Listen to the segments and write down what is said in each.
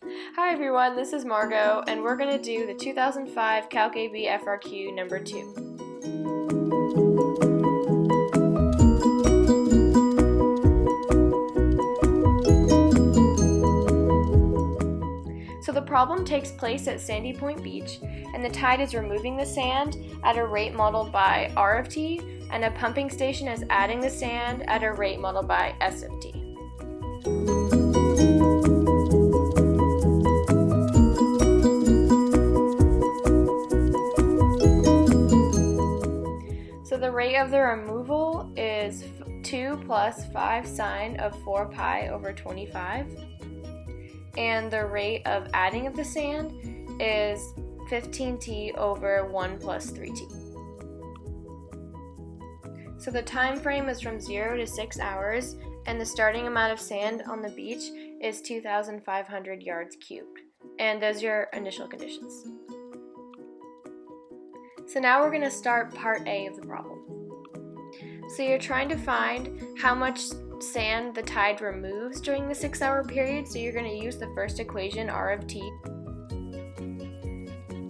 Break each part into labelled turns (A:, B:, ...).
A: Hi everyone, this is Margot, and we're going to do the 2005 Calc AB FRQ number 2. So the problem takes place at Sandy Point Beach, and the tide is removing the sand at a rate modeled by R of t, and a pumping station is adding the sand at a rate modeled by S of t. So the rate of the removal is 2 plus 5 sine of 4 pi over 25. And the rate of adding of the sand is 15t over 1 plus 3t. So the time frame is from 0 to 6 hours, and the starting amount of sand on the beach is 2,500 yards cubed. And those are your initial conditions. So now we're going to start part A of the problem. So you're trying to find how much sand the tide removes during the 6-hour period, so you're going to use the first equation, R of t.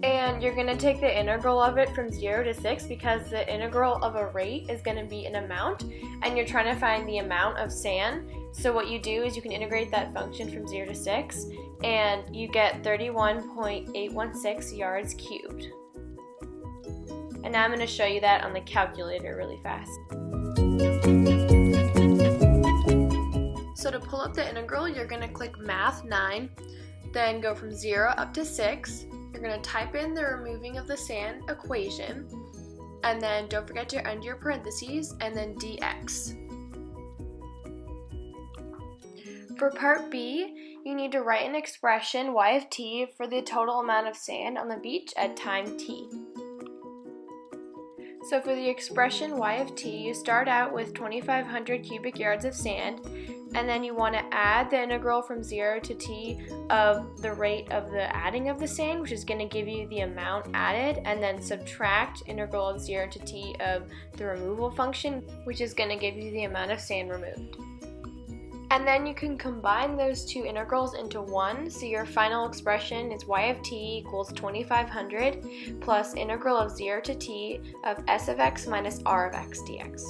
A: And you're going to take the integral of it from 0 to 6 because the integral of a rate is going to be an amount, and you're trying to find the amount of sand. So what you do is you can integrate that function from 0 to 6, and you get 31.816 yards cubed. And now I'm going to show you that on the calculator really fast. So to pull up the integral, you're going to click Math 9, then go from 0 up to 6. You're going to type in the removing of the sand equation, and then don't forget to end your parentheses, and then dx. For part B, you need to write an expression, y of t, for the total amount of sand on the beach at time t. So for the expression y of t, you start out with 2,500 cubic yards of sand, and then you want to add the integral from 0 to t of the rate of the adding of the sand, which is going to give you the amount added, and then subtract integral of 0 to t of the removal function, which is going to give you the amount of sand removed. And then you can combine those two integrals into one, so your final expression is y of t equals 2,500 plus integral of 0 to t of s of x minus r of x dx.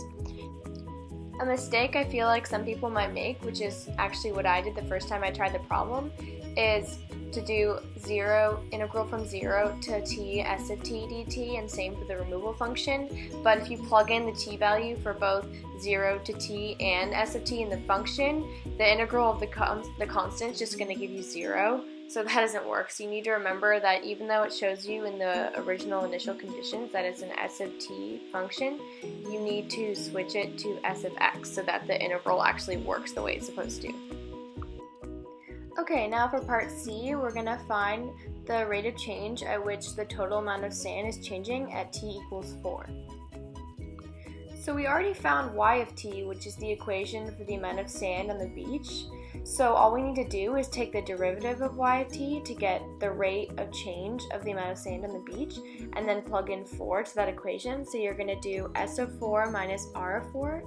A: A mistake I feel like some people might make, which is actually what I did the first time I tried the problem, is to do integral from 0 to t s of t dt, and same for the removal function. But if you plug in the t value for both 0 to t and s of t in the function, the integral of the constant is just going to give you 0. So that doesn't work. So you need to remember that even though it shows you in the original initial conditions that it's an s of t function, you need to switch it to s of x so that the integral actually works the way it's supposed to. Okay, now for part C, we're going to find the rate of change at which the total amount of sand is changing at t equals 4. So we already found y of t, which is the equation for the amount of sand on the beach. So all we need to do is take the derivative of y of t to get the rate of change of the amount of sand on the beach, and then plug in 4 to that equation. So you're going to do s of 4 minus r of 4.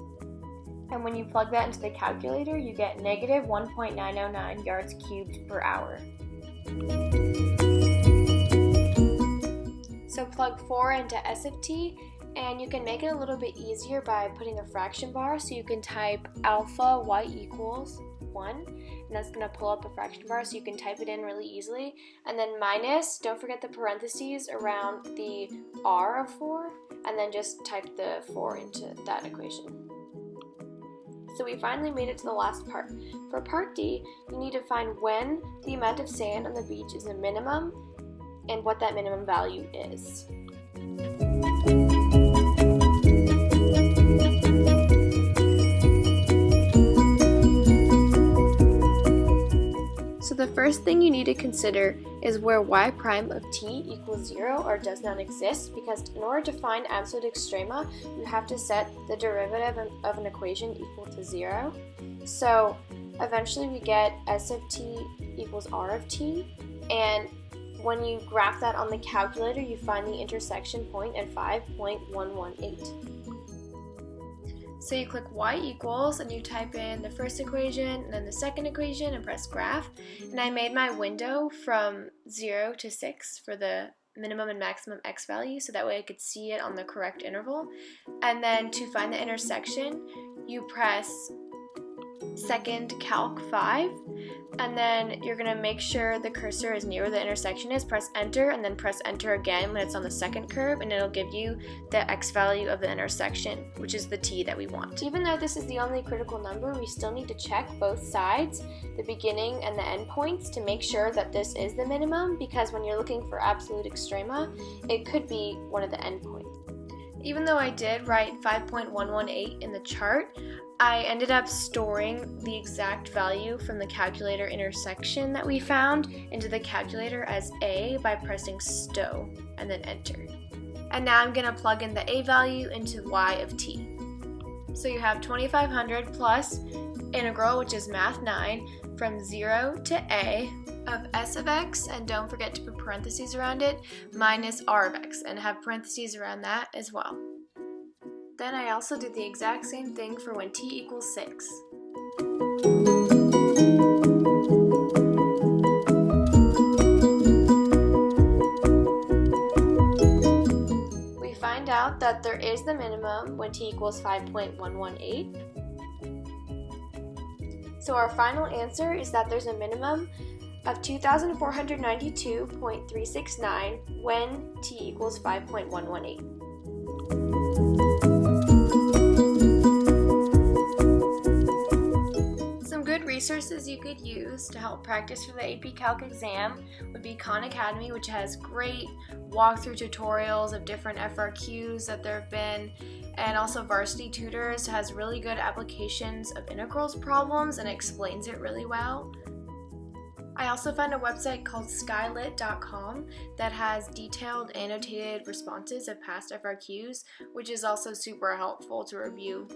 A: And when you plug that into the calculator, you get negative 1.909 yards cubed per hour. So plug 4 into s of t, and you can make it a little bit easier by putting a fraction bar. So you can type alpha y equals 1, and that's going to pull up a fraction bar, so you can type it in really easily. And then minus, don't forget the parentheses around the r of 4, and then just type the 4 into that equation. So we finally made it to the last part. For part D, you need to find when the amount of sand on the beach is a minimum and what that minimum value is. So the first thing you need to consider is where y prime of t equals 0 or does not exist, because in order to find absolute extrema, you have to set the derivative of an equation equal to 0. So eventually we get s of t equals r of t, and when you graph that on the calculator, you find the intersection point at 5.118. So you click y equals and you type in the first equation and then the second equation and press graph. And I made my window from 0 to 6 for the minimum and maximum x value, so that way I could see it on the correct interval. And then to find the intersection, you press second Calc 5, and then you're going to make sure the cursor is near where the intersection is, press enter, and then press enter again when it's on the second curve, and it'll give you the x value of the intersection, which is the t that we want. Even though this is the only critical number, we still need to check both sides, the beginning and the end points, to make sure that this is the minimum, because when you're looking for absolute extrema, it could be one of the end points. Even though I did write 5.118 in the chart, I ended up storing the exact value from the calculator intersection that we found into the calculator as a by pressing stow and then enter. And now I'm going to plug in the a value into y of t. So you have 2500 plus integral, which is math 9, from 0 to a of s of x, and don't forget to put parentheses around it, minus r of x, and have parentheses around that as well. Then I also did the exact same thing for when t equals 6. We find out that there is the minimum when t equals 5.118. So our final answer is that there's a minimum of 2,492.369 when t equals 5.118. Some good resources you could use to help practice for the AP Calc exam would be Khan Academy, which has great walkthrough tutorials of different FRQs that there have been, and also Varsity Tutors has really good applications of integrals problems and explains it really well. I also found a website called skylit.com that has detailed annotated responses of past FRQs, which is also super helpful to review.